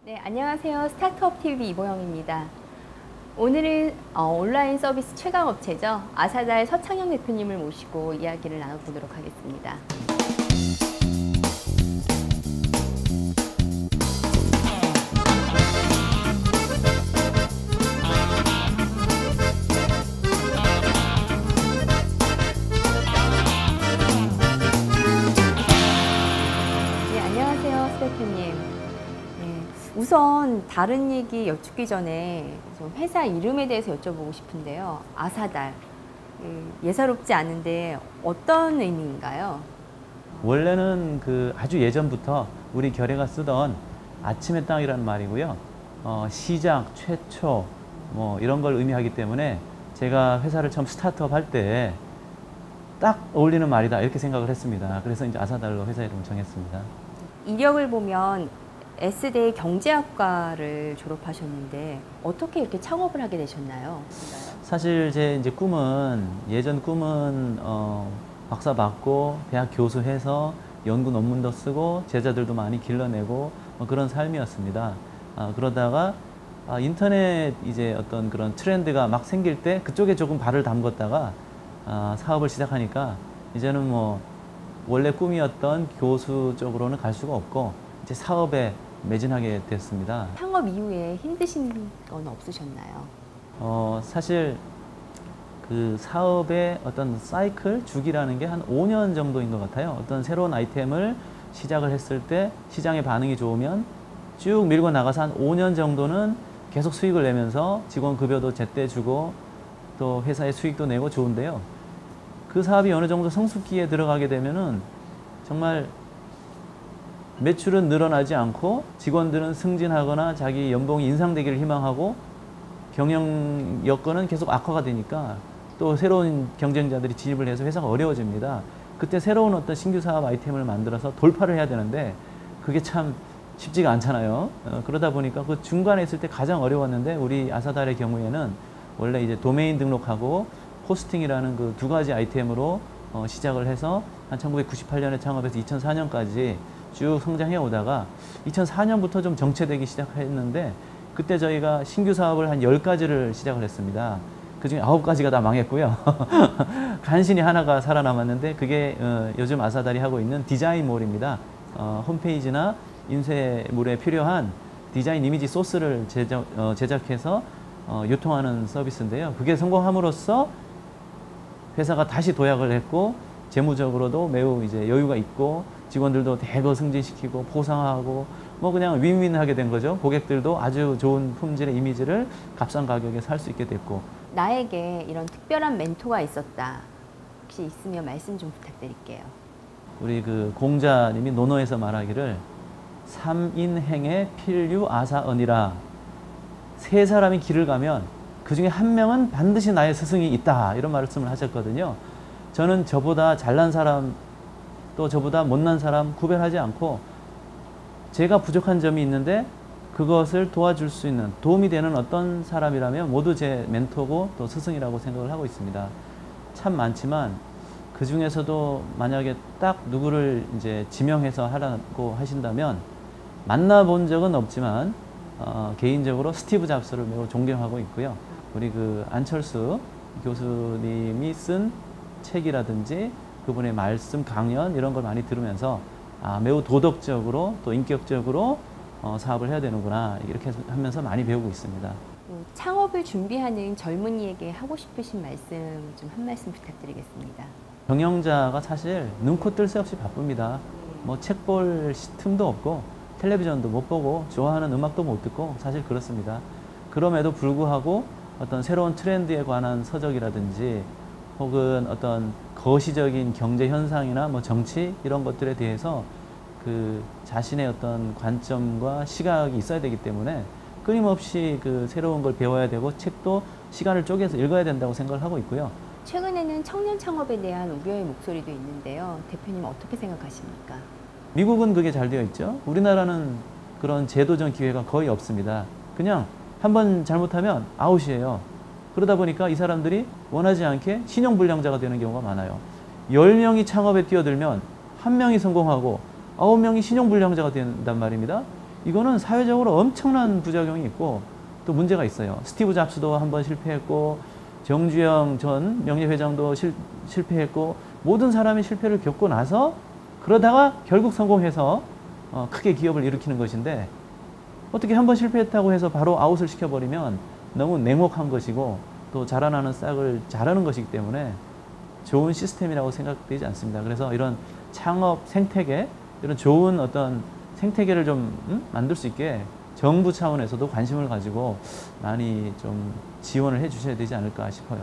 네, 안녕하세요. 스타트업 TV 이보영입니다. 오늘은 온라인 서비스 최강 업체죠. 아사달 서창영 대표님을 모시고 이야기를 나눠보도록 하겠습니다. 네, 안녕하세요, 수 대표님. 우선 다른 얘기 여쭙기 전에 좀 회사 이름에 대해서 여쭤보고 싶은데요. 아사달. 예사롭지 않은데 어떤 의미인가요? 원래는 아주 예전부터 우리 결의가 쓰던 아침의 땅이라는 말이고요. 시작, 최초 뭐 이런 걸 의미하기 때문에 제가 회사를 처음 스타트업 할 때 딱 어울리는 말이다 이렇게 생각을 했습니다. 그래서 이제 아사달로 회사 이름을 정했습니다. 이력을 보면 S대 경제학과를 졸업하셨는데 어떻게 이렇게 창업을 하게 되셨나요? 사실 제 이제 예전 꿈은 박사 받고 대학 교수해서 연구 논문도 쓰고 제자들도 많이 길러내고 그런 삶이었습니다. 그러다가 인터넷 이제 어떤 그런 트렌드가 막 생길 때 그쪽에 조금 발을 담궜다가 사업을 시작하니까 이제는 뭐 원래 꿈이었던 교수 쪽으로는 갈 수가 없고 이제 사업에 매진하게 됐습니다. 창업 이후에 힘드신 건 없으셨나요? 사실 그 사업의 어떤 사이클, 주기라는 게 한 5년 정도인 것 같아요. 어떤 새로운 아이템을 시작을 했을 때 시장의 반응이 좋으면 쭉 밀고 나가서 한 5년 정도는 계속 수익을 내면서 직원 급여도 제때 주고 또 회사의 수익도 내고 좋은데요. 그 사업이 어느 정도 성숙기에 들어가게 되면은 정말 매출은 늘어나지 않고 직원들은 승진하거나 자기 연봉이 인상되기를 희망하고 경영 여건은 계속 악화가 되니까 또 새로운 경쟁자들이 진입을 해서 회사가 어려워집니다. 그때 새로운 어떤 신규 사업 아이템을 만들어서 돌파를 해야 되는데 그게 참 쉽지가 않잖아요. 그러다 보니까 그 중간에 있을 때 가장 어려웠는데 우리 아사달의 경우에는 원래 이제 도메인 등록하고 호스팅이라는 그 두 가지 아이템으로 시작을 해서 한 1998년에 창업해서 2004년까지 쭉 성장해 오다가 2004년부터 좀 정체되기 시작했는데 그때 저희가 신규 사업을 한 10가지를 시작을 했습니다. 그중에 9가지가 다 망했고요. 간신히 하나가 살아남았는데 그게 요즘 아사달이 하고 있는 디자인몰입니다. 홈페이지나 인쇄물에 필요한 디자인 이미지 소스를 제작해서 유통하는 서비스인데요. 그게 성공함으로써 회사가 다시 도약을 했고 재무적으로도 매우 이제 여유가 있고 직원들도 대거 승진시키고 보상하고 뭐 그냥 윈윈하게 된 거죠. 고객들도 아주 좋은 품질의 이미지를 값싼 가격에 살 수 있게 됐고. 나에게 이런 특별한 멘토가 있었다. 혹시 있으면 말씀 좀 부탁드릴게요. 우리 그 공자님이 논어에서 말하기를 삼인행의 필유 아사언이라. 세 사람이 길을 가면 그 중에 한 명은 반드시 나의 스승이 있다 이런 말씀을 하셨거든요. 저는 저보다 잘난 사람 또 저보다 못난 사람 구별하지 않고 제가 부족한 점이 있는데 그것을 도와줄 수 있는 도움이 되는 어떤 사람이라면 모두 제 멘토고 또 스승이라고 생각을 하고 있습니다. 참 많지만 그 중에서도 만약에 딱 누구를 이제 지명해서 하라고 하신다면 만나본 적은 없지만 개인적으로 스티브 잡스를 매우 존경하고 있고요. 우리 그 안철수 교수님이 쓴 책이라든지 그분의 말씀, 강연 이런 걸 많이 들으면서 매우 도덕적으로 또 인격적으로 사업을 해야 되는구나 이렇게 하면서 많이 배우고 있습니다. 창업을 준비하는 젊은이에게 하고 싶으신 말씀 좀 한 말씀 부탁드리겠습니다. 경영자가 사실 눈코 뜰 새 없이 바쁩니다. 뭐 책 볼 틈도 없고 텔레비전도 못 보고 좋아하는 음악도 못 듣고 사실 그렇습니다. 그럼에도 불구하고 어떤 새로운 트렌드에 관한 서적이라든지 혹은 어떤 거시적인 경제 현상이나 뭐 정치 이런 것들에 대해서 그 자신의 어떤 관점과 시각이 있어야 되기 때문에 끊임없이 그 새로운 걸 배워야 되고 책도 시간을 쪼개서 읽어야 된다고 생각을 하고 있고요. 최근에는 청년 창업에 대한 우려의 목소리도 있는데요. 대표님 어떻게 생각하십니까? 미국은 그게 잘 되어 있죠. 우리나라는 그런 제도적 기회가 거의 없습니다. 그냥 한번 잘못하면 아웃이에요. 그러다 보니까 이 사람들이 원하지 않게 신용불량자가 되는 경우가 많아요. 10명이 창업에 뛰어들면 1명이 성공하고 9명이 신용불량자가 된단 말입니다. 이거는 사회적으로 엄청난 부작용이 있고 또 문제가 있어요. 스티브 잡스도 한번 실패했고 정주영 전 명예회장도 실패했고 모든 사람이 실패를 겪고 나서 그러다가 결국 성공해서 크게 기업을 일으키는 것인데 어떻게 한번 실패했다고 해서 바로 아웃을 시켜버리면 너무 냉혹한 것이고 또 자라나는 싹을 자르는 것이기 때문에 좋은 시스템이라고 생각되지 않습니다. 그래서 이런 창업 생태계, 이런 좋은 어떤 생태계를 좀 만들 수 있게 정부 차원에서도 관심을 가지고 많이 좀 지원을 해 주셔야 되지 않을까 싶어요.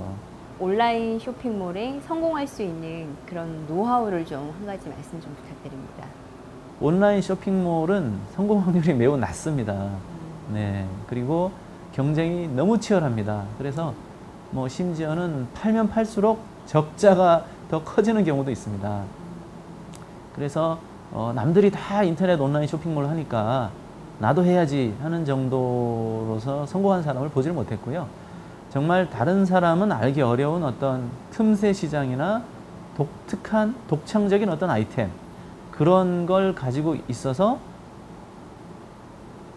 온라인 쇼핑몰에 성공할 수 있는 그런 노하우를 좀 한 가지 말씀 좀 부탁드립니다. 온라인 쇼핑몰은 성공 확률이 매우 낮습니다. 네. 그리고 경쟁이 너무 치열합니다. 그래서 뭐 심지어는 팔면 팔수록 적자가 더 커지는 경우도 있습니다. 그래서 남들이 다 인터넷 온라인 쇼핑몰을 하니까 나도 해야지 하는 정도로서 성공한 사람을 보질 못했고요. 정말 다른 사람은 알기 어려운 어떤 틈새 시장이나 독특한 독창적인 어떤 아이템 그런 걸 가지고 있어서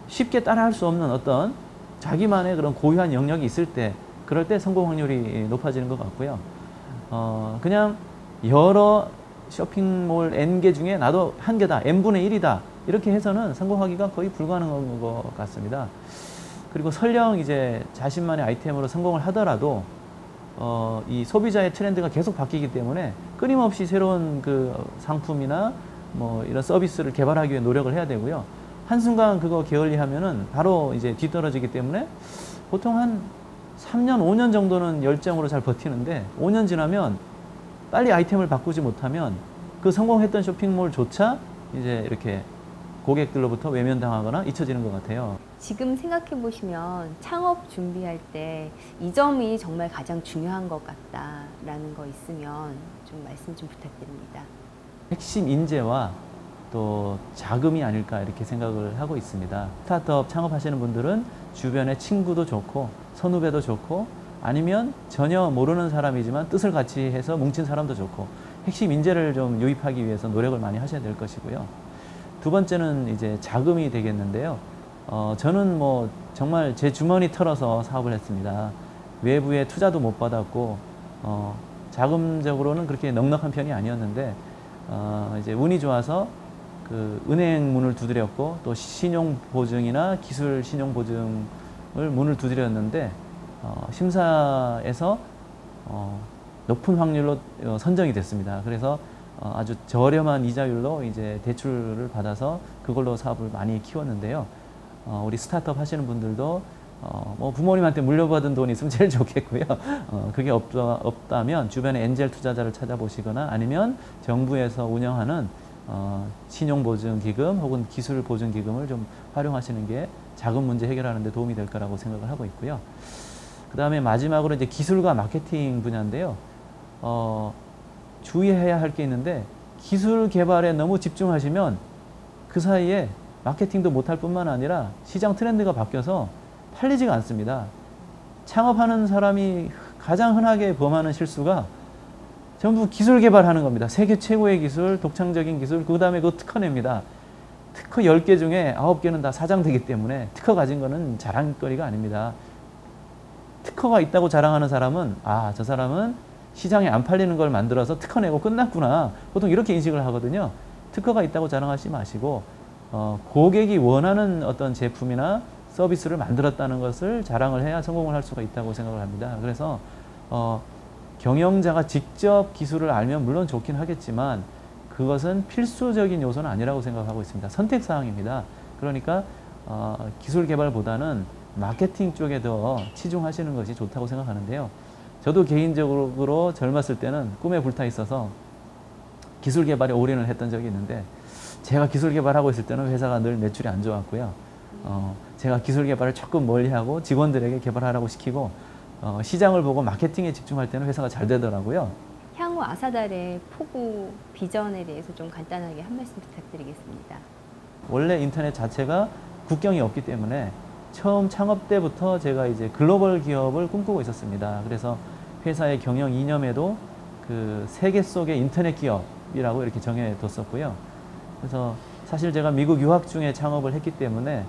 쉽게 따라할 수 없는 어떤 자기만의 그런 고유한 영역이 있을 때 그럴 때 성공 확률이 높아지는 것 같고요. 그냥 여러 쇼핑몰 N개 중에 나도 한 개다, N분의 1이다 이렇게 해서는 성공하기가 거의 불가능한 것 같습니다. 그리고 설령 이제 자신만의 아이템으로 성공을 하더라도 이 소비자의 트렌드가 계속 바뀌기 때문에 끊임없이 새로운 그 상품이나 뭐 이런 서비스를 개발하기 위해 노력을 해야 되고요. 한순간 그거 게을리하면은 바로 이제 뒤떨어지기 때문에 보통 한 3년, 5년 정도는 열정으로 잘 버티는데 5년 지나면 빨리 아이템을 바꾸지 못하면 그 성공했던 쇼핑몰조차 이제 이렇게 고객들로부터 외면당하거나 잊혀지는 것 같아요. 지금 생각해 보시면 창업 준비할 때 이 점이 정말 가장 중요한 것 같다라는 거 있으면 좀 말씀 좀 부탁드립니다. 핵심 인재와 또 자금이 아닐까 이렇게 생각을 하고 있습니다. 스타트업 창업하시는 분들은 주변에 친구도 좋고 선후배도 좋고 아니면 전혀 모르는 사람이지만 뜻을 같이 해서 뭉친 사람도 좋고 핵심 인재를 좀 유입하기 위해서 노력을 많이 하셔야 될 것이고요. 두 번째는 이제 자금이 되겠는데요. 저는 뭐 정말 제 주머니 털어서 사업을 했습니다. 외부에 투자도 못 받았고 자금적으로는 그렇게 넉넉한 편이 아니었는데 이제 운이 좋아서 그 은행 문을 두드렸고 또 신용보증이나 기술 신용보증을 문을 두드렸는데 심사에서 높은 확률로 선정이 됐습니다. 그래서 아주 저렴한 이자율로 이제 대출을 받아서 그걸로 사업을 많이 키웠는데요. 우리 스타트업 하시는 분들도 뭐 부모님한테 물려받은 돈이 있으면 제일 좋겠고요. 그게 없다면 주변에 엔젤 투자자를 찾아보시거나 아니면 정부에서 운영하는 신용보증기금 혹은 기술보증기금을 좀 활용하시는 게 자금 문제 해결하는 데 도움이 될 거라고 생각을 하고 있고요. 그 다음에 마지막으로 이제 기술과 마케팅 분야인데요. 주의해야 할 게 있는데 기술 개발에 너무 집중하시면 그 사이에 마케팅도 못할 뿐만 아니라 시장 트렌드가 바뀌어서 팔리지가 않습니다. 창업하는 사람이 가장 흔하게 범하는 실수가 전부 기술 개발하는 겁니다. 세계 최고의 기술, 독창적인 기술, 그 다음에 그거 특허냅니다. 특허 10개 중에 9개는 다 사장되기 때문에 특허 가진 거는 자랑거리가 아닙니다. 특허가 있다고 자랑하는 사람은 저 사람은 시장에 안 팔리는 걸 만들어서 특허 내고 끝났구나. 보통 이렇게 인식을 하거든요. 특허가 있다고 자랑하지 마시고 고객이 원하는 어떤 제품이나 서비스를 만들었다는 것을 자랑을 해야 성공을 할 수가 있다고 생각을 합니다. 그래서 경영자가 직접 기술을 알면 물론 좋긴 하겠지만 그것은 필수적인 요소는 아니라고 생각하고 있습니다. 선택사항입니다. 그러니까 기술 개발보다는 마케팅 쪽에 더 치중하시는 것이 좋다고 생각하는데요. 저도 개인적으로 젊었을 때는 꿈에 불타 있어서 기술 개발에 올인을 했던 적이 있는데 제가 기술 개발하고 있을 때는 회사가 늘 매출이 안 좋았고요. 제가 기술 개발을 조금 멀리하고 직원들에게 개발하라고 시키고 시장을 보고 마케팅에 집중할 때는 회사가 잘 되더라고요. 향후 아사달의 포부 비전에 대해서 좀 간단하게 한 말씀 부탁드리겠습니다. 원래 인터넷 자체가 국경이 없기 때문에 처음 창업 때부터 제가 이제 글로벌 기업을 꿈꾸고 있었습니다. 그래서 회사의 경영 이념에도 그 세계 속의 인터넷 기업이라고 이렇게 정해뒀었고요. 그래서 사실 제가 미국 유학 중에 창업을 했기 때문에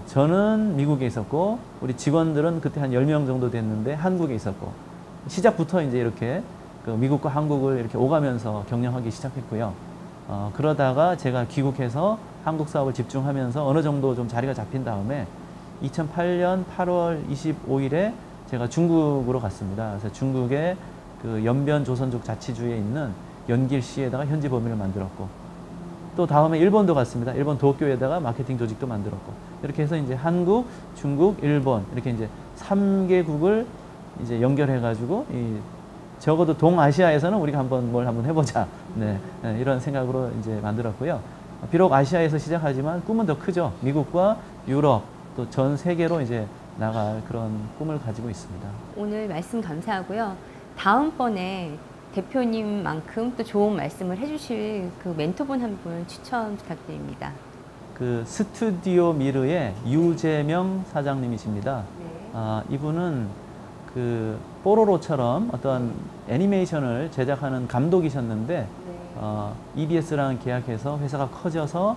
저는 미국에 있었고 우리 직원들은 그때 한 10명 정도 됐는데 한국에 있었고 시작부터 이제 이렇게 그 미국과 한국을 이렇게 오가면서 경영하기 시작했고요. 그러다가 제가 귀국해서 한국 사업을 집중하면서 어느 정도 좀 자리가 잡힌 다음에 2008년 8월 25일에 제가 중국으로 갔습니다. 그래서 중국의 그 연변 조선족 자치주에 있는 연길시에다가 현지 법인을 만들었고 또 다음에 일본도 갔습니다. 일본 도쿄에다가 마케팅 조직도 만들었고 이렇게 해서 이제 한국, 중국, 일본 이렇게 이제 3개국을 이제 연결해 가지고 적어도 동아시아에서는 우리가 뭘 한번 해보자. 네, 이런 생각으로 이제 만들었고요. 비록 아시아에서 시작하지만 꿈은 더 크죠. 미국과 유럽 또 전 세계로 이제 나갈 그런 꿈을 가지고 있습니다. 오늘 말씀 감사하고요. 다음번에 대표님만큼 또 좋은 말씀을 해주실 그 멘토분 한 분 추천 부탁드립니다. 그 스튜디오 미르의 유재명 사장님이십니다. 네. 이분은 그 뽀로로처럼 어떤 애니메이션을 제작하는 감독이셨는데 네. EBS랑 계약해서 회사가 커져서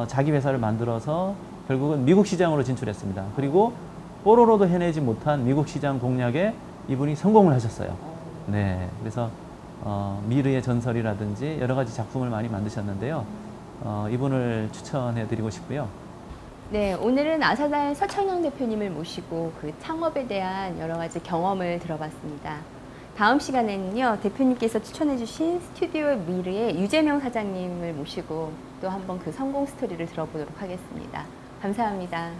자기 회사를 만들어서 결국은 미국 시장으로 진출했습니다. 그리고 뽀로로도 해내지 못한 미국 시장 공략에 이분이 성공을 하셨어요. 네, 그래서 미르의 전설이라든지 여러 가지 작품을 많이 만드셨는데요. 이분을 추천해드리고 싶고요. 네, 오늘은 아사달 서창영 대표님을 모시고 그 창업에 대한 여러 가지 경험을 들어봤습니다. 다음 시간에는요, 대표님께서 추천해주신 스튜디오 미르의 유재명 사장님을 모시고 또 한번 그 성공 스토리를 들어보도록 하겠습니다. 감사합니다.